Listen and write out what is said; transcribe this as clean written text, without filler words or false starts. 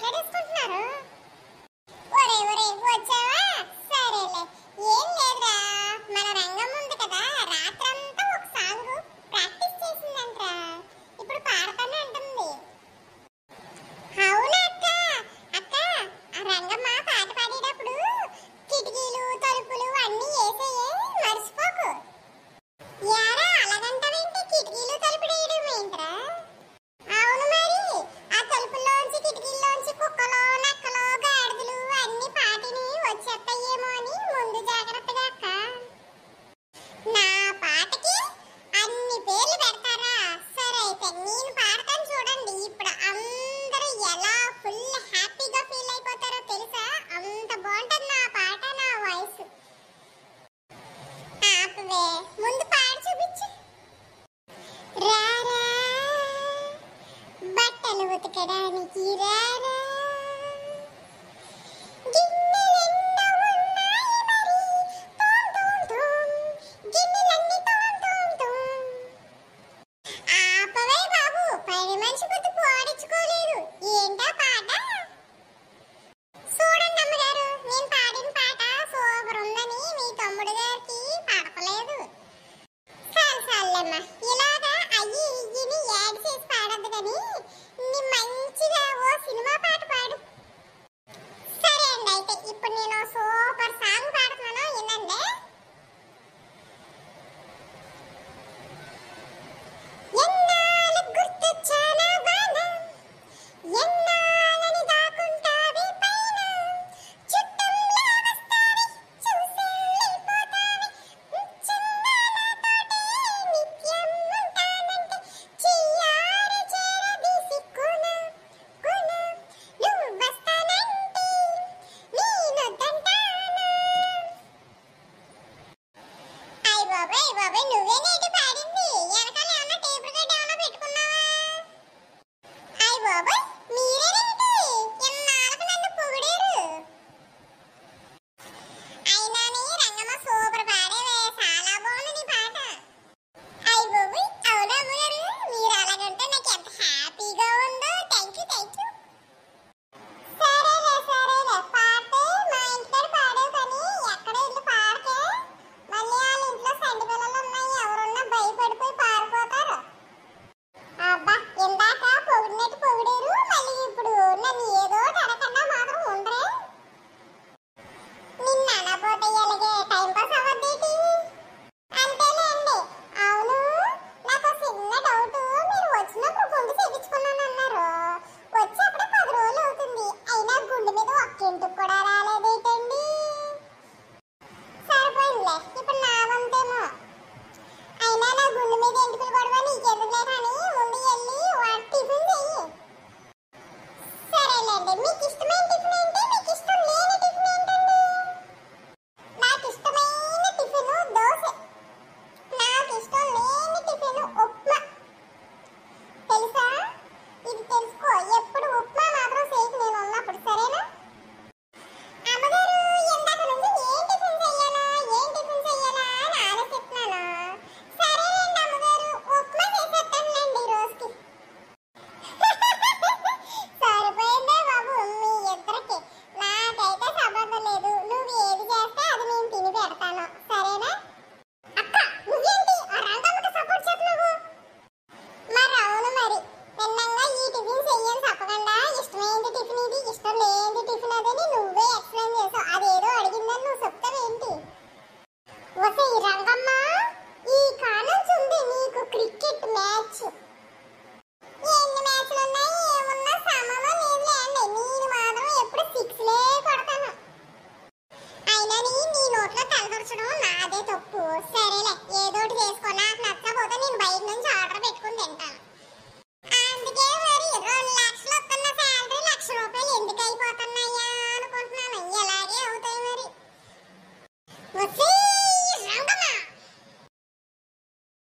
మాట్లాడేసుకుంటున్నారు? ఒరే ఒరే వచ్చావా? సరేలే. ఏం లేదురా, మన రంగం ఉంది కదా, రాత్రంతా ఒక సాంగ్ ప్రాక్టీస్ చేసిందంట్రా. ఇప్పుడు పాడతానే అంటుంది. అవునా అక్క? అక్క, ఆ రంగమ్మ పాట పాడేటప్పుడు కిటికీలు తలుపులు అన్నీ వేసేయే, మర్చిపోకు. యారా అలాగంటావేంటి? కిటికీలు తలుపులు వేయడం ఏంట్రా? అవును మరి, ఆ తలుపుల్లోంచి కిటికీల్లోంచి కుక్కలు నక్కలు గాడిదలు అన్ని పాటిని వచ్చేస్తాయేమో అని ముందు జాగ్రత్తగా అక్క. నా పాటకి అన్ని పేర్లు పెడతారా? సరే అయితే నేను పాడతాను చూడండి. ఇప్పుడు అందరూ ఎలా ఫుల్ హ్యాపీగా ఫీల్ అయిపోతారో తెలుసా? అంత బాగుంటుంది నా పాట, నా వాయిస్. ఆపవే, ముందు పాడి చూపించు. రారా బట్టలు ఉతకడానికి రారా, గిన్నెలెన్నో ఉన్నాయి మరి, తోం తోం తోం, గిన్నెలన్నీ తోం తోం తోం. ఆపవే బాబు, పని మనిషి కొద్ది పాడించుకోలేదు. ఏంటా పాట? చూడండి అమ్మగారు, నేను పాడిన పాట సూపర్ ఉందని మీ తమ్ముడు గారికి పాడలేదు. చాలమ్మా, ఇలాగా అయ్యి ఇయ్యిని యాడ్ చేసి పాడద్దు కానీ నీ మంచిగా ఓ సినిమా పాట పాడు. సరే అండి, అయితే ఇప్పుడు నేను సూపర్ సాంగ్ పాడుతున్నాను, వినండి. ఎన్నాళ్ళకు గుర్తొచ్చానా వాన, ఎన్నాళ్ళని దాక్కుంటావే పైన, చుట్టంలా వస్తావే చూసెళ్ళిపోతావే, చిన్నాలతోటే నిత్యం ఉంటానంటే చెయ్యారి చేరదీసి కొన కొన, నువ్వు వస్తానంటే నేనొద్దంటానా. అయ్ బాబాయ్ బాబాయ్, నువ్వే నేటి పాడింది. వెనకాల ఏమన్నా టేప్ రికార్డ్ ఏమన్నా పెట్టుకున్నావా? అయ్ బాబాయ్, మీరేనేంటి ఎన్నాళ్ళకు నన్ను పొగిడారు. అయినాని రంగమ్మ సూపర్ పాడేవే, చాలా బాగుంది నీ పాట. అయ్ బాబాయ్, అవునా అమ్మగారు? మీరు అలాగంటే నాకు ఎంత హ్యాపీగా ఉందో. Thank you thank you. సరేలే సరేలే, పాడితే మా ఇంటికాడ పాడేవు కానీ ఎక్కడ ఇల్లు పాడకే. మళ్ళీ వాళ్ళ ఇంట్లో సండి పిల్లలు ఉన్నాయి, ఎవరున్నా భయపడిపోయి పారిపోతారు. అబ్బా, ఇందాక పొగిడినట్టు పొగిడారు, మళ్ళీ ఇప్పుడు నన్ను ఏదో అడగకుండా మాత్రం ఉండరే. నిన్న అనబోతే ఎలాగే టైం పాస్ అవ్వద్దేటి? అంతేలేండి. అవును, నాకు చిన్న డౌట్. మీరు వచ్చినప్పుడు గుండు చేయించుకున్నానన్నారు, వచ్చి అప్పుడే 10 రోజులు అవుతుంది, అయినా గుండె మీద ఒక్కింటికి కూడా రాలేదేటండి? సరిపోయిందిలే, ఇప్పుడు నా వంతేమో. అయినా నా గుండె మీద ఎంటుకలు గొడవ నీకెందుకులే కానీ ముందు వెళ్ళి వాటి టిఫిన్ చెయ్యి. సరేలేండి. మీకు ఇష్టమైన టిఫిన్ ఏంటి, మీకు ఇష్టం లేని టిఫిన్ ఏంటండి? నాకు ఇష్టమైన టిఫిన్ దోశ, నాకు ఇష్టం లేని టిఫిన్ ఉప్మా. తెలుసా? ఇది తెలుసుకో, ఎప్పుడు ఉప్మా మాత్రం చేయకు నేను ఉన్నప్పుడు, సరేనా? అమ్మగారు, ఇందాక నుంచి ఏం టిఫిన్ చెయ్యాలా అని ఆలోచిస్తున్నాను. సరేనండి అమ్మగారు, ఉప్మా చేసేస్తానులేండి ఈ రోజుకి. సరిపోయిందే బాబు మీ ఇద్దరికి. నాకైతే సంబంధం లేదు, నువ్వు ఏది చేస్తే అది నేను తిని పెడతాను, సరేనా? అక్క, నువ్వేంటి ఆ రంగమ్మకి సపోర్ట్ చేస్తున్నావు? మరి అవును మరి, నిన్నంగా ఈ టిఫిన్ చెయ్యని చెప్పకుండా ఇష్టమైంది టిఫిన్ ఇది, ఇష్టం లేని టిఫిన్ అదని నువ్వే ఎక్స్ప్లెయిన్ చేసావు. అదేదో అడిగిందని నువ్వు చెప్తావేంటి? వసే రంగమ్మ, ఈ కానుంచి ఉంది నీకు క్రికెట్ మ్యాచ్. ఎన్ని మ్యాచ్లు ఉన్నాయి, ఏమున్నా సమయం లేదులేండి. నేను మాత్రం ఎప్పుడు 6లే కొడతాను. అయినా నీ నోట్లో తలదొరచడం నాదే తప్పు. సరేలే, ఏదోటి చేసుకో. నాకు నచ్చకపోతే నేను బయట నుంచి ఆర్డర్ పెట్టుకుని తింటాను.